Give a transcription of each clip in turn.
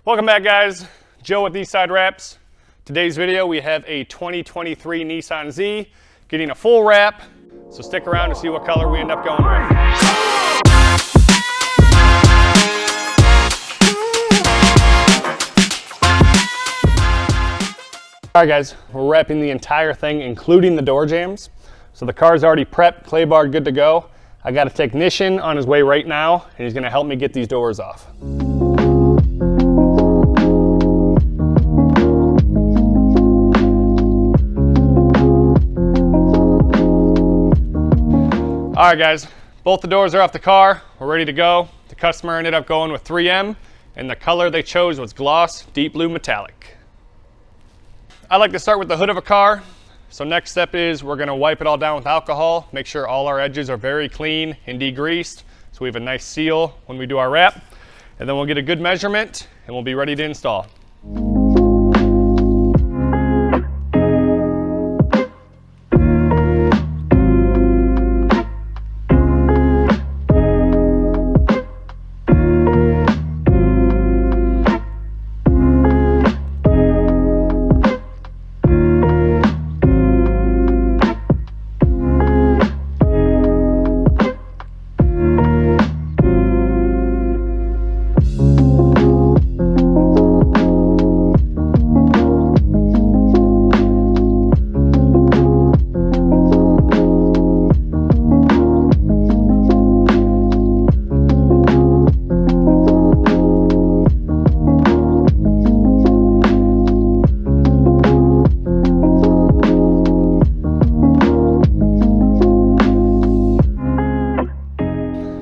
Welcome back, guys. Joe with Eastside Wraps. Today's video, we have a 2023 Nissan Z getting a full wrap. So stick around to see what color we end up going with. All right, guys, we're wrapping the entire thing, including the door jambs. So the car's already prepped, clay bar good to go. I got a technician on his way right now, and he's gonna help me get these doors off. All right, guys, both the doors are off the car. We're ready to go. The customer ended up going with 3M, and the color they chose was gloss deep blue metallic. I like to start with the hood of a car. So next step is we're gonna wipe it all down with alcohol, make sure all our edges are very clean and degreased, so we have a nice seal when we do our wrap. And then we'll get a good measurement, and we'll be ready to install.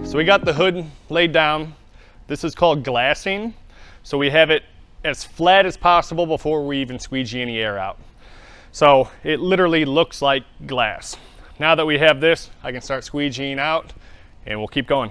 So we got the hood laid down. This is called glassing. So we have it as flat as possible before we even squeegee any air out. So it literally looks like glass. Now that we have this, I can start squeegeeing out, and we'll keep going.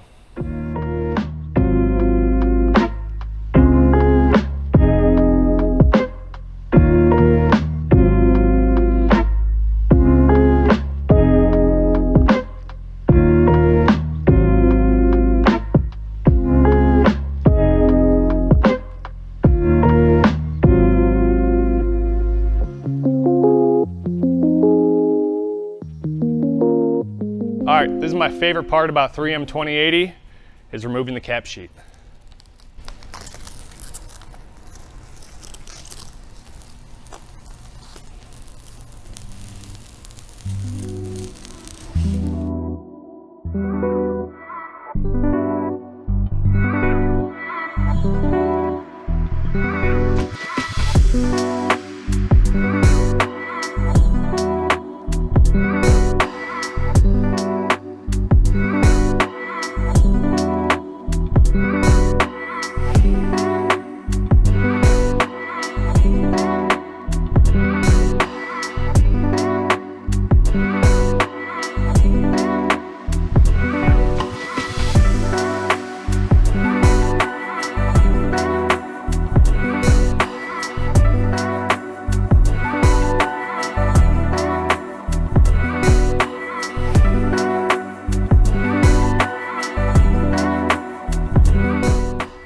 All right, this is my favorite part about 3M 2080, is removing the cap sheet.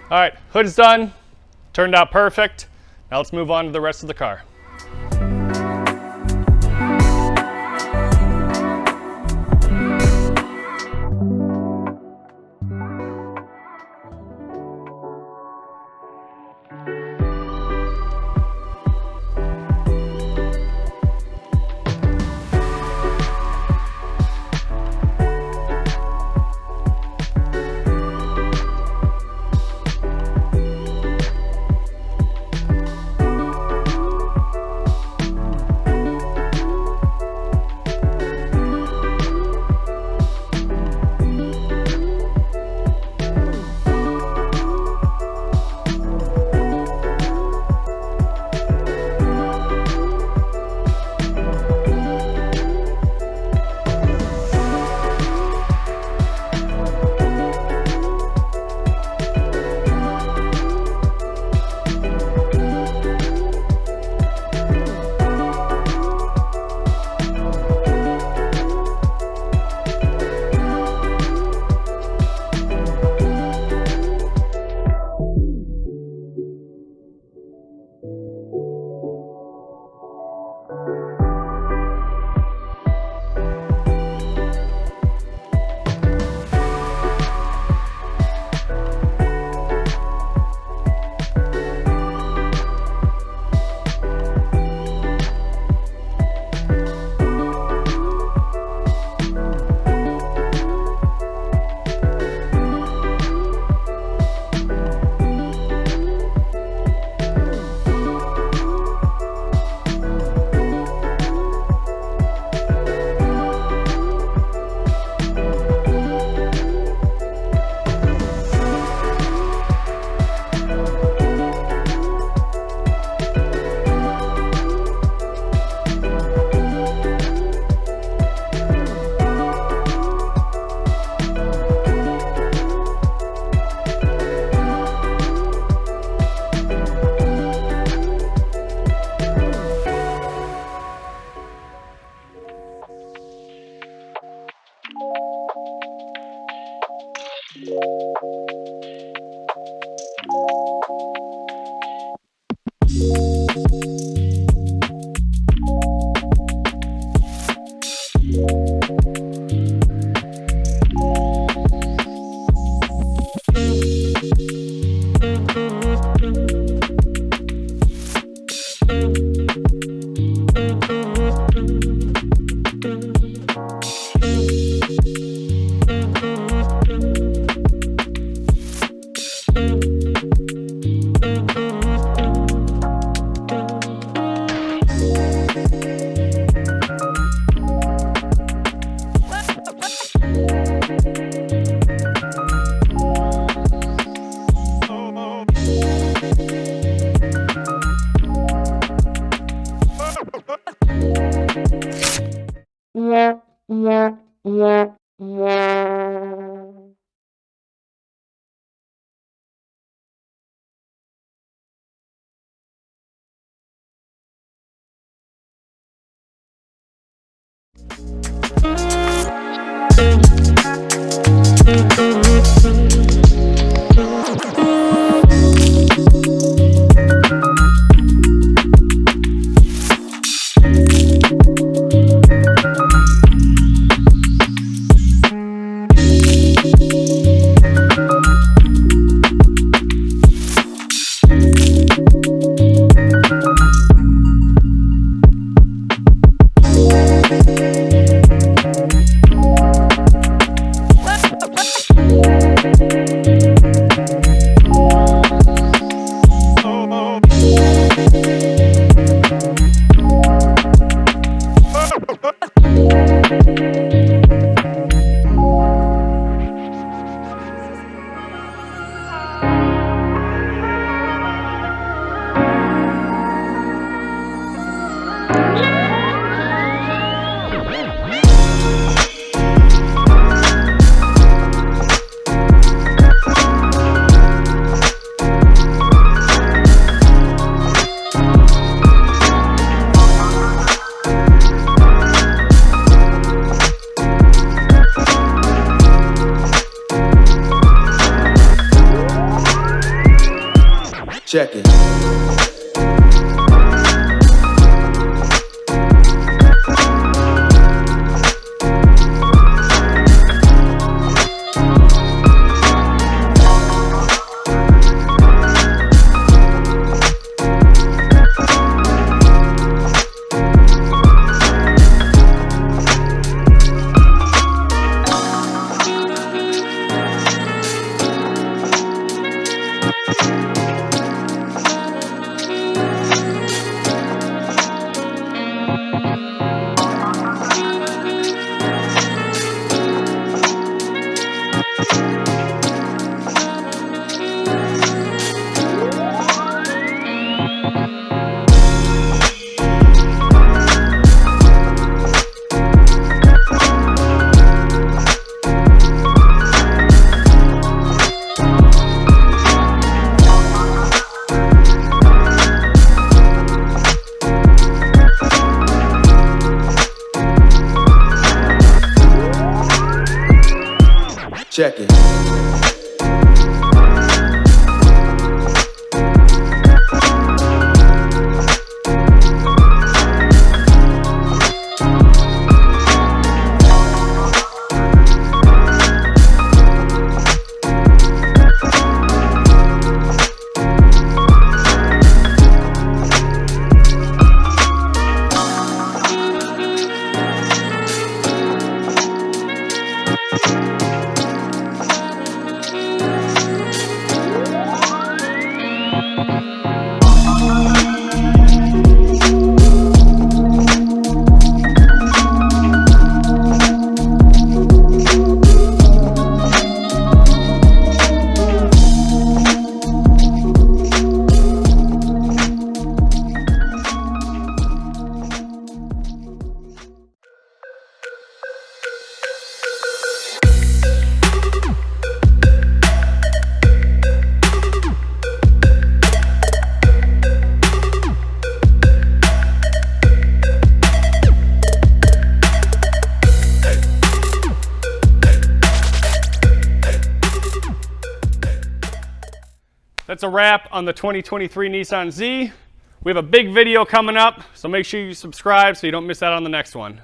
All right, hood is done, turned out perfect. Now let's move on to the rest of the car. Check it. Check it. That's a wrap on the 2023 Nissan Z. We have a big video coming up, so make sure you subscribe so you don't miss out on the next one.